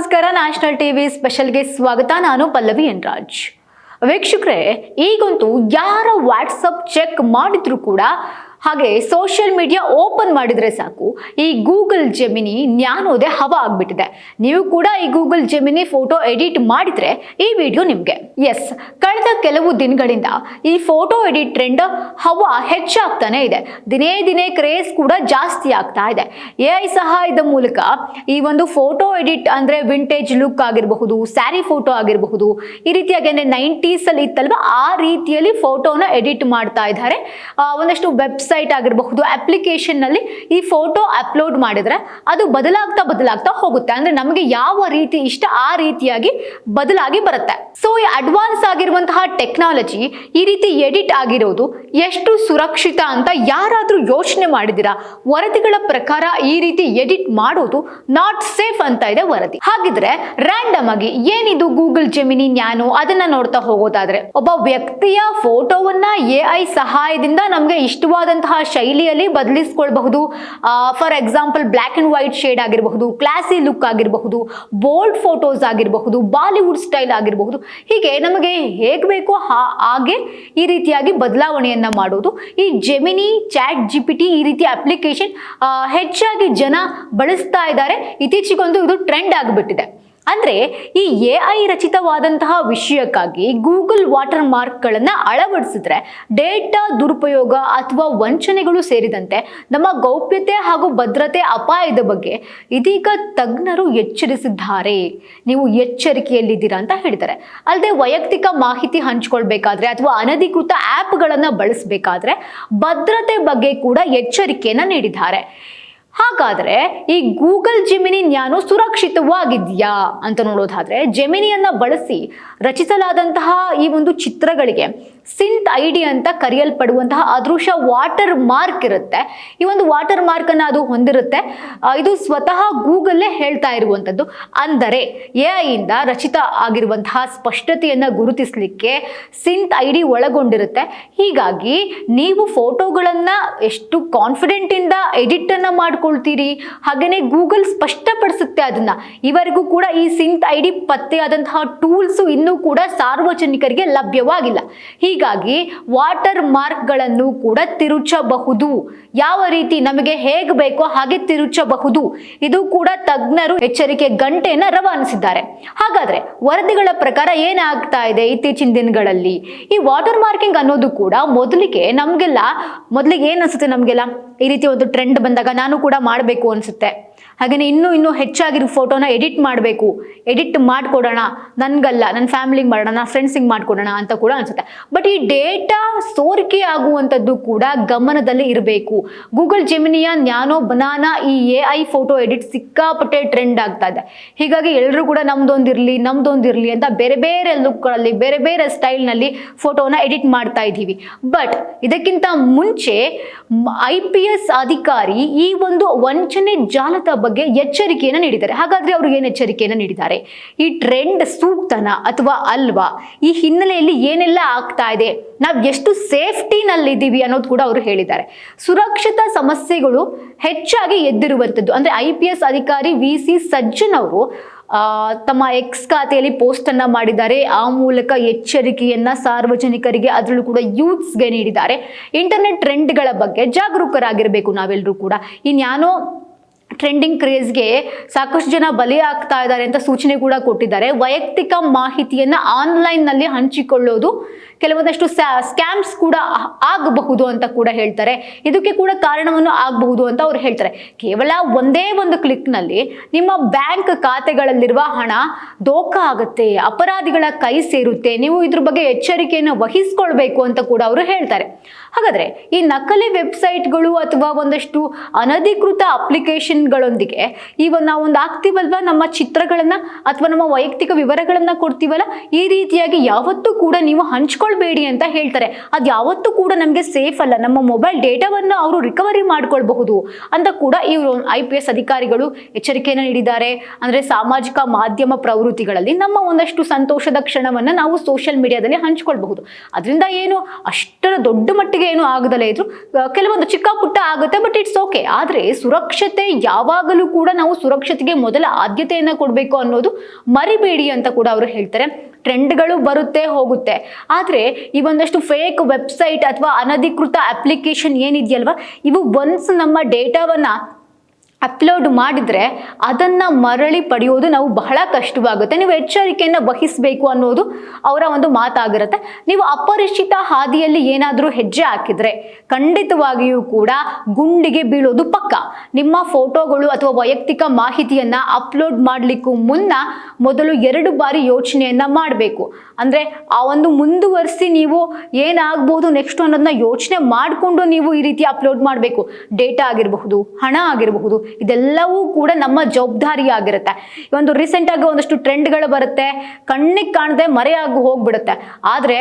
ನಮಸ್ಕಾರ. National TV ಸ್ಪೆಷಲ್ಗೆ ಸ್ವಾಗತ. ನಾನು ಪಲ್ಲವಿ ಎನ್ ರಾಜ್. ವೀಕ್ಷಕರೇ, ಈಗಂತೂ ಯಾರ ವಾಟ್ಸಪ್ ಚೆಕ್ ಮಾಡಿದ್ರು ಕೂಡ ಹಾಗೆ ಸೋಷಿಯಲ್ ಮೀಡಿಯಾ ಓಪನ್ ಮಾಡಿದ್ರೆ ಸಾಕು ಈ ಗೂಗಲ್ ಜೆಮಿನಿ ಜ್ಞಾನೋದಯ ಹವಾ ಆಗ್ಬಿಟ್ಟಿದೆ. ನೀವು ಕೂಡ ಈ ಗೂಗಲ್ ಜೆಮಿನಿ ಫೋಟೋ ಎಡಿಟ್ ಮಾಡಿದ್ರೆ ಈ ವಿಡಿಯೋ ನಿಮ್ಗೆ. ಎಸ್, ಕಳೆದ ಕೆಲವು ದಿನಗಳಿಂದ ಈ ಫೋಟೋ ಎಡಿಟ್ ಟ್ರೆಂಡ್ ಹವಾ ಹೆಚ್ಚಾಗ್ತಾನೆ ಇದೆ. ದಿನೇ ದಿನೇ ಕ್ರೇಜ್ ಕೂಡ ಜಾಸ್ತಿ ಆಗ್ತಾ ಇದೆ. AI ಸಹಾಯದ ಮೂಲಕ ಈ ಒಂದು ಫೋಟೋ ಎಡಿಟ್ ಅಂದ್ರೆ ವಿಂಟೇಜ್ ಲುಕ್ ಆಗಿರಬಹುದು, ಸ್ಯಾರಿ ಫೋಟೋ ಆಗಿರಬಹುದು, ಈ ರೀತಿಯಾಗಿ 90s ಅಲ್ಲಿ ಇತ್ತಲ್ವಾ ಆ ರೀತಿಯಲ್ಲಿ ಫೋಟೋನ ಎಡಿಟ್ ಮಾಡ್ತಾ ಇದ್ದಾರೆ. ಒಂದಷ್ಟು ವೆಬ್ಸೈಟ್ ಆಗಿರಬಹುದು, ಅಪ್ಲಿಕೇಶನ್ ನಲ್ಲಿ ಈ ಫೋಟೋ ಅಪ್ಲೋಡ್ ಮಾಡಿದ್ರೆ ಅದು ಬದಲಾಗ್ತಾ ಹೋಗುತ್ತೆ. ಅಂದ್ರೆ ನಮಗೆ ಯಾವ ರೀತಿ ಇಷ್ಟ ಆ ರೀತಿಯಾಗಿ ಬದಲಾಗಿ ಬರುತ್ತೆ. ಸೊ ಈ ಅಡ್ವಾನ್ಸ್ ಆಗಿರುವಂತಹ ಟೆಕ್ನಾಲಜಿ ಈ ರೀತಿ ಎಡಿಟ್ ಆಗಿರೋದು ಎಷ್ಟು ಸುರಕ್ಷಿತ ಅಂತ ಯಾರಾದ್ರೂ ಯೋಚನೆ ಮಾಡಿದಿರಾ? ವರದಿಗಳ ಪ್ರಕಾರ ಈ ರೀತಿ ಎಡಿಟ್ ಮಾಡೋದು ನಾಟ್ ಸೇಫ್ ಅಂತ ಇದೆ ವರದಿ. ಹಾಗಿದ್ರೆ ರ್ಯಾಂಡಮ್ ಆಗಿ ಏನಿದು ಗೂಗಲ್ ಜೆಮಿನಿ ನ್ಯಾನೋ ಅದನ್ನ ನೋಡ್ತಾ ಹೋಗೋದಾದ್ರೆ, ಒಬ್ಬ ವ್ಯಕ್ತಿಯ ಫೋಟೋವನ್ನ AI ಸಹಾಯದಿಂದ ನಮ್ಗೆ ಇಷ್ಟವಾದಂತಹ ಶೈಲಿಯಲ್ಲಿ ಬದಲಿಸಿಕೊಳ್ಳಬಹುದು. For example black and white shade ಆಗಿರಬಹುದು, ಕ್ಲಾಸಿ ಲುಕ್ ಆಗಿರಬಹುದು, ಬೋಲ್ಡ್ ಫೋಟೋಸ್ ಆಗಿರಬಹುದು, ಬಾಲಿವುಡ್ ಸ್ಟೈಲ್ ಆಗಿರಬಹುದು. ಹೀಗೆ ನಮಗೆ ಹೇಗೆ ಬೇಕೋ ಹಾಗೆ ಈ ರೀತಿಯಾಗಿ ಬದಲಾವಣೆಯನ್ನ ಮಾಡೋದು ಈ ಜೆಮಿನಿ, ಚಾಟ್ GPT ಈ ರೀತಿಯ ಅಪ್ಲಿಕೇಶನ್ ಹೆಚ್ಚಾಗಿ ಜನ ಬಳಸ್ತಾ ಇದ್ದಾರೆ. ಇತ್ತೀಚೆಗೊಂದು ಇದು ಟ್ರೆಂಡ್ ಆಗಿಬಿಟ್ಟಿದೆ. ಅಂದ್ರೆ ಈ AI ರಚಿತವಾದಂತಹ ವಿಷಯಕ್ಕಾಗಿ ಗೂಗಲ್ ವಾಟರ್ ಮಾರ್ಕ್ ಗಳನ್ನ ಅಳವಡಿಸಿದ್ರೆ ಡೇಟಾ ದುರುಪಯೋಗ ಅಥವಾ ವಂಚನೆಗಳು ಸೇರಿದಂತೆ ನಮ್ಮ ಗೌಪ್ಯತೆ ಹಾಗೂ ಭದ್ರತೆ ಅಪಾಯದ ಬಗ್ಗೆ ಇದೀಗ ತಜ್ಞರು ಎಚ್ಚರಿಸಿದ್ದಾರೆ. ನೀವು ಎಚ್ಚರಿಕೆಯಲ್ಲಿದ್ದೀರಾ ಅಂತ ಹೇಳಿದ್ದಾರೆ. ಅಲ್ಲದೆ ವೈಯಕ್ತಿಕ ಮಾಹಿತಿ ಹಂಚಿಕೊಳ್ಬೇಕಾದ್ರೆ ಅಥವಾ ಅನಧಿಕೃತ ಆ್ಯಪ್ಗಳನ್ನು ಬಳಸಬೇಕಾದ್ರೆ ಭದ್ರತೆ ಬಗ್ಗೆ ಕೂಡ ಎಚ್ಚರಿಕೆಯನ್ನ ನೀಡಿದ್ದಾರೆ. ಹಾಗಾದ್ರೆ ಈ ಗೂಗಲ್ ಜೆಮಿನಿ ನ್ಯಾನೋ ಸುರಕ್ಷಿತವಾಗಿದೆಯಾ ಅಂತ ನೋಡೋದಾದ್ರೆ, ಜೆಮಿನಿಯನ್ನ ಬಳಸಿ ರಚಿಸಲಾದಂತಹ ಈ ಒಂದು ಚಿತ್ರಗಳಿಗೆ ಸಿಂತ್ ID ಅಂತ ಕರೆಯಲ್ಪಡುವಂತಹ ಅದೃಶ್ಯ ವಾಟರ್ ಮಾರ್ಕ್ ಇರುತ್ತೆ. ಈ ಒಂದು ವಾಟರ್ ಮಾರ್ಕ್ ಅನ್ನ ಅದು ಹೊಂದಿರುತ್ತೆ. ಇದು ಸ್ವತಃ ಗೂಗಲ್ಲೇ ಹೇಳ್ತಾ ಇರುವಂತದ್ದು. ಅಂದರೆ AI ಇಂದ ರಚಿತ ಆಗಿರುವಂತಹ ಸ್ಪಷ್ಟತೆಯನ್ನ ಗುರುತಿಸಲಿಕ್ಕೆ ಸಿಂತ್ ID ಒಳಗೊಂಡಿರುತ್ತೆ. ಹೀಗಾಗಿ ನೀವು ಫೋಟೋಗಳನ್ನ ಎಷ್ಟು ಕಾನ್ಫಿಡೆಂಟ್ ಇಂದ ಎಡಿಟ್ ಅನ್ನ ಮಾಡ್ಕೊಳ್ತೀರಿ, ಹಾಗೇನೆ ಗೂಗಲ್ ಸ್ಪಷ್ಟಪಡಿಸುತ್ತೆ ಅದನ್ನ. ಇವರೆಗೂ ಕೂಡ ಈ ಸಿಂತ್ ID ಪತ್ತೆಯಾದಂತಹ ಟೂಲ್ಸ್ ಇನ್ನೂ ಕೂಡ ಸಾರ್ವಜನಿಕರಿಗೆ ಲಭ್ಯವಾಗಿಲ್ಲ. ಹೀಗಾಗಿ ವಾಟರ್ ಮಾರ್ಕ್ ಗಳನ್ನು ಕೂಡ ತಿರುಚಬಹುದು. ಯಾವ ರೀತಿ ನಮಗೆ ಹೇಗೆ ಬೇಕೋ ಹಾಗೆ ತಿರುಚಬಹುದು. ಇದು ಕೂಡ ತಜ್ಞರು ಎಚ್ಚರಿಕೆ ಗಂಟೆಯನ್ನ ರವಾನಿಸಿದ್ದಾರೆ. ಹಾಗಾದ್ರೆ ವರದಿಗಳ ಪ್ರಕಾರ ಏನಾಗ್ತಾ ಇದೆ ಇತ್ತೀಚಿನ ದಿನಗಳಲ್ಲಿ? ಈ ವಾಟರ್ ಮಾರ್ಕಿಂಗ್ ಅನ್ನೋದು ಕೂಡ ಮೊದಲಿಗೆ ಏನ್ ಅನ್ಸುತ್ತೆ ನಮ್ಗೆಲ್ಲ, ಈ ರೀತಿ ಒಂದು ಟ್ರೆಂಡ್ ಬಂದಾಗ ನಾನು ಕೂಡ ಮಾಡಬೇಕು ಅನ್ಸುತ್ತೆ. ಹಾಗೇನೆ ಇನ್ನೂ ಹೆಚ್ಚಾಗಿರೋ ಫೋಟೋನ ಎಡಿಟ್ ಮಾಡಬೇಕು, ಎಡಿಟ್ ಮಾಡ್ಕೊಡೋಣ, ನನ್ಗಲ್ಲ ನನ್ನ ಫ್ಯಾಮಿಲಿಗೆ ಮಾಡೋಣ, ನನ್ನ ಫ್ರೆಂಡ್ಸಿಗೆ ಮಾಡ್ಕೊಡೋಣ ಅಂತ ಕೂಡ ಅನ್ಸುತ್ತೆ. ಬಟ್ ಈ ಡೇಟಾ ಸೋರಿಕೆ ಆಗುವಂಥದ್ದು ಕೂಡ ಗಮನದಲ್ಲಿ ಇರಬೇಕು. ಗೂಗಲ್ ಜೆಮಿನಿಯ ನ್ಯಾನೋ ಬನಾನಾ ಈ AI ಫೋಟೋ ಎಡಿಟ್ ಸಿಕ್ಕಾಪಟ್ಟೆ ಟ್ರೆಂಡ್ ಆಗ್ತಾ ಇದೆ. ಹೀಗಾಗಿ ಎಲ್ಲರೂ ಕೂಡ ನಮ್ದೊಂದಿರ್ಲಿ ಅಂತ ಬೇರೆ ಬೇರೆ ಲುಕ್ಗಳಲ್ಲಿ ಬೇರೆ ಬೇರೆ ಸ್ಟೈಲ್ನಲ್ಲಿ ಫೋಟೋನ ಎಡಿಟ್ ಮಾಡ್ತಾ ಇದ್ದೀವಿ. ಬಟ್ ಇದಕ್ಕಿಂತ ಮುಂಚೆ IPS ಅಧಿಕಾರಿ ಈ ಒಂದು ವಂಚನೆ ಜಾಲದ ಬಗ್ಗೆ ಎಚ್ಚರಿಕೆಯನ್ನು ನೀಡಿದ್ದಾರೆ. ಹಾಗಾದ್ರೆ ಅವರು ಏನು ಎಚ್ಚರಿಕೆಯನ್ನು ನೀಡಿದ್ದಾರೆ? ಈ ಟ್ರೆಂಡ್ ಸೂಕ್ತನಾ ಅಥವಾ ಅಲ್ವಾ? ಈ ಹಿನ್ನೆಲೆಯಲ್ಲಿ ಏನೆಲ್ಲ ಆಗ್ತಾ ಇದೆ, ನಾವು ಎಷ್ಟು ಸೇಫ್ಟಿನಲ್ಲಿದ್ದೀವಿ ಅನ್ನೋದು ಕೂಡ ಅವರು ಹೇಳಿದ್ದಾರೆ. ಸುರಕ್ಷತಾ ಸಮಸ್ಯೆಗಳು ಹೆಚ್ಚಾಗಿ ಎದ್ದಿರುವಂಥದ್ದು. ಅಂದ್ರೆ IPS ಅಧಿಕಾರಿ VC ಸಜ್ಜನ್ ಅವರು ತಮ್ಮ X ಖಾತೆಯಲ್ಲಿ ಪೋಸ್ಟ್ ಅನ್ನ ಮಾಡಿದ್ದಾರೆ. ಆ ಮೂಲಕ ಎಚ್ಚರಿಕೆಯನ್ನ ಸಾರ್ವಜನಿಕರಿಗೆ, ಅದರಲ್ಲೂ ಕೂಡ ಯೂತ್ಸ್ಗೆ ನೀಡಿದ್ದಾರೆ. ಇಂಟರ್ನೆಟ್ ಟ್ರೆಂಡ್ಗಳ ಬಗ್ಗೆ ಜಾಗರೂಕರಾಗಿರಬೇಕು ನಾವೆಲ್ಲರೂ ಕೂಡ. ಈ ನ್ಯಾನೋ ಟ್ರೆಂಡಿಂಗ್ ಕ್ರೇಜ್ಗೆ ಸಾಕಷ್ಟು ಜನ ಬಲಿ ಆಗ್ತಾ ಇದ್ದಾರೆ ಅಂತ ಸೂಚನೆ ಕೂಡ ಕೊಟ್ಟಿದ್ದಾರೆ. ವೈಯಕ್ತಿಕ ಮಾಹಿತಿಯನ್ನ ಆನ್ಲೈನ್ ನಲ್ಲಿ ಹಂಚಿಕೊಳ್ಳೋದು ಕೆಲವೊಂದಷ್ಟು ಸ್ಕ್ಯಾಮ್ಸ್ ಕೂಡ ಆಗಬಹುದು ಅಂತ ಕೂಡ ಹೇಳ್ತಾರೆ. ಇದಕ್ಕೆ ಕೂಡ ಕಾರಣವನ್ನು ಆಗಬಹುದು ಅಂತ ಅವ್ರು ಹೇಳ್ತಾರೆ. ಕೇವಲ ಒಂದೇ ಒಂದು ಕ್ಲಿಕ್ ನಲ್ಲಿ ನಿಮ್ಮ ಬ್ಯಾಂಕ್ ಖಾತೆಗಳಲ್ಲಿರುವ ಹಣ ದೋಖ ಆಗುತ್ತೆ, ಅಪರಾಧಿಗಳ ಕೈ ಸೇರುತ್ತೆ. ನೀವು ಇದ್ರ ಬಗ್ಗೆ ಎಚ್ಚರಿಕೆಯನ್ನು ವಹಿಸ್ಕೊಳ್ಬೇಕು ಅಂತ ಕೂಡ ಅವರು ಹೇಳ್ತಾರೆ. ಹಾಗಾದ್ರೆ ಈ ನಕಲಿ ವೆಬ್ಸೈಟ್ಗಳು ಅಥವಾ ಒಂದಷ್ಟು ಅನಧಿಕೃತ ಅಪ್ಲಿಕೇಶನ್ಗಳೊಂದಿಗೆ ನಾವೊಂದು ಆಗ್ತೀವಲ್ವಾ, ನಮ್ಮ ಚಿತ್ರಗಳನ್ನ ಅಥವಾ ನಮ್ಮ ವೈಯಕ್ತಿಕ ವಿವರಗಳನ್ನ ಕೊಡ್ತೀವಲ್ಲ, ಈ ರೀತಿಯಾಗಿ ಯಾವತ್ತೂ ಕೂಡ ನೀವು ಹಂಚ್ಕೊಳ್ಬೇಡಿ ಅಂತ ಹೇಳ್ತಾರೆ. ಅದು ಯಾವತ್ತೂ ಕೂಡ ನಮಗೆ ಸೇಫ್ ಅಲ್ಲ. ನಮ್ಮ ಮೊಬೈಲ್ ಡೇಟಾವನ್ನ ಅವರು ರಿಕವರಿ ಮಾಡ್ಕೊಳ್ಬಹುದು ಅಂತ ಕೂಡ ಇವರು IPS ಅಧಿಕಾರಿಗಳು ಎಚ್ಚರಿಕೆಯನ್ನು ನೀಡಿದ್ದಾರೆ. ಅಂದ್ರೆ ಸಾಮಾಜಿಕ ಮಾಧ್ಯಮ ಪ್ರವೃತ್ತಿಗಳಲ್ಲಿ ನಮ್ಮ ಒಂದಷ್ಟು ಸಂತೋಷದ ಕ್ಷಣವನ್ನ ನಾವು ಸೋಷಿಯಲ್ ಮೀಡಿಯಾದಲ್ಲಿ ಹಂಚ್ಕೊಳ್ಬಹುದು. ಅದರಿಂದ ಏನು ಅಷ್ಟರ ದೊಡ್ಡ ಮಟ್ಟಿಗೆ ಮಟ್ಟಿಗೆ ಏನು ಆಗದಲ್ಲೇ ಇದ್ರು ಕೆಲವೊಂದು ಚಿಕ್ಕ ಪುಟ್ಟ ಆಗುತ್ತೆ, ಬಟ್ ಇಟ್ಸ್ ಓಕೆ. ಆದ್ರೆ ಸುರಕ್ಷತೆ ಯಾವಾಗಲೂ ಕೂಡ ನಾವು ಸುರಕ್ಷತೆಗೆ ಮೊದಲ ಆದ್ಯತೆಯನ್ನ ಕೊಡಬೇಕು ಅನ್ನೋದು ಮರಿಬೇಡಿ ಅಂತ ಕೂಡ ಅವರು ಹೇಳ್ತಾರೆ. ಟ್ರೆಂಡ್ಗಳು ಬರುತ್ತೆ ಹೋಗುತ್ತೆ, ಆದರೆ ಈ ಒಂದಷ್ಟು ಫೇಕ್ ವೆಬ್ಸೈಟ್ ಅಥವಾ ಅನಧಿಕೃತ ಅಪ್ಲಿಕೇಶನ್ ಏನಿದೆಯಲ್ವಾ, ಇವು ಒನ್ಸ್ ನಮ್ಮ ಡೇಟಾವನ್ನ ಅಪ್ಲೋಡ್ ಮಾಡಿದ್ರೆ ಅದನ್ನ ಮರಳಿ ಪಡೆಯೋದು ನಾವು ಬಹಳ ಕಷ್ಟವಾಗುತ್ತೆ. ನೀವು ಎಚ್ಚರಿಕೆಯನ್ನು ವಹಿಸಬೇಕು ಅನ್ನೋದು ಅವರ ಒಂದು ಮಾತಾಗಿರುತ್ತೆ. ನೀವು ಅಪರಿಚಿತ ಹಾದಿಯಲ್ಲಿ ಏನಾದರೂ ಹೆಜ್ಜೆ ಹಾಕಿದ್ರೆ ಖಂಡಿತವಾಗಿಯೂ ಕೂಡ ಗುಂಡಿಗೆ ಬೀಳೋದು ಪಕ್ಕ. ನಿಮ್ಮ ಫೋಟೋಗಳು ಅಥವಾ ವೈಯಕ್ತಿಕ ಮಾಹಿತಿಯನ್ನ ಅಪ್ಲೋಡ್ ಮಾಡಲಿಕ್ಕೂ ಮುನ್ನ ಮೊದಲು 2 ಬಾರಿ ಯೋಚನೆಯನ್ನ ಮಾಡಬೇಕು. ಅಂದ್ರೆ ಆ ಒಂದು ಮುಂದುವರಿಸಿ ನೀವು ಏನಾಗಬಹುದು ನೆಕ್ಸ್ಟ್ ಅನ್ನೋದನ್ನ ಯೋಚನೆ ಮಾಡಿಕೊಂಡು ನೀವು ಈ ರೀತಿ ಅಪ್ಲೋಡ್ ಮಾಡಬೇಕು. ಡೇಟಾ ಆಗಿರಬಹುದು, ಹಣ ಆಗಿರಬಹುದು, ಇದೆಲ್ಲವೂ ಕೂಡ ನಮ್ಮ ಜವಾಬ್ದಾರಿ ಆಗಿರುತ್ತೆ. ಒಂದು ರೀಸೆಂಟ್ ಆಗಿ ಒಂದಷ್ಟು ಟ್ರೆಂಡ್ಗಳು ಬರುತ್ತೆ, ಕಣ್ಣಿಗೆ ಕಾಣದೆ ಮರೆಯಾಗಿ ಹೋಗ್ಬಿಡುತ್ತೆ. ಆದ್ರೆ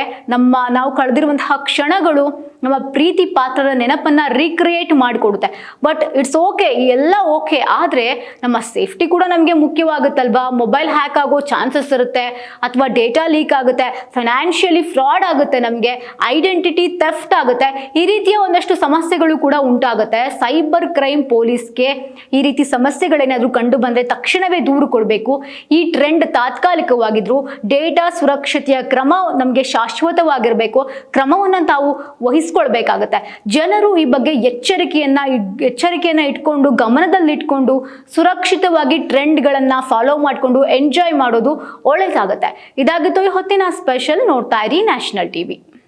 ನಾವು ಕಳೆದಿರುವಂತಹ ಕ್ಷಣಗಳು ನಮ್ಮ ಪ್ರೀತಿ ಪಾತ್ರದ ನೆನಪನ್ನ ರೀಕ್ರಿಯೇಟ್ ಮಾಡಿಕೊಡುತ್ತೆ. ಬಟ್ ಇಟ್ಸ್ ಓಕೆ, ಎಲ್ಲ ಓಕೆ, ಆದ್ರೆ ನಮ್ಮ ಸೇಫ್ಟಿ ಕೂಡ ನಮಗೆ ಮುಖ್ಯವಾಗುತ್ತಲ್ವಾ. ಮೊಬೈಲ್ ಹ್ಯಾಕ್ ಆಗೋ ಚಾನ್ಸಸ್ ಇರುತ್ತೆ, ಅಥವಾ ಡೇಟಾ ಲೀಕ್ ಆಗುತ್ತೆ, ಫೈನಾನ್ಷಿಯಲಿ ಫ್ರಾಡ್ ಆಗುತ್ತೆ, ನಮಗೆ ಐಡೆಂಟಿಟಿ ಥೆಫ್ಟ್ ಆಗುತ್ತೆ. ಈ ರೀತಿಯ ಒಂದಷ್ಟು ಸಮಸ್ಯೆಗಳು ಕೂಡ ಉಂಟಾಗುತ್ತೆ. ಸೈಬರ್ ಕ್ರೈಮ್ ಪೊಲೀಸ್ಗೆ ಈ ರೀತಿ ಸಮಸ್ಯೆಗಳೇನಾದ್ರೂ ಕಂಡು ಬಂದ್ರೆ ತಕ್ಷಣವೇ ದೂರು ಕೊಡಬೇಕು. ಈ ಟ್ರೆಂಡ್ ತಾತ್ಕಾಲಿಕವಾಗಿದ್ರು ಡೇಟಾ ಸುರಕ್ಷತೆಯ ಕ್ರಮ ನಮಗೆ ಶಾಶ್ವತವಾಗಿರಬೇಕು. ಕ್ರಮವನ್ನು ತಾವು ವಹಿಸ್ಕೊಳ್ಬೇಕಾಗತ್ತೆ. ಜನರು ಈ ಬಗ್ಗೆ ಎಚ್ಚರಿಕೆಯನ್ನ ಇಟ್ಕೊಂಡು ಗಮನದಲ್ಲಿಟ್ಕೊಂಡು ಸುರಕ್ಷಿತವಾಗಿ ಟ್ರೆಂಡ್ಗಳನ್ನ ಫಾಲೋ ಮಾಡಿಕೊಂಡು ಎಂಜಾಯ್ ಮಾಡೋದು ಒಳ್ಳೆದಾಗುತ್ತೆ. ಇದಾಗಿತ್ತು ಈ ಹೊತ್ತಿನ ಸ್ಪೆಷಲ್. ನೋಡ್ತಾ ಇರಿ ನ್ಯಾಷನಲ್ ಟಿವಿ.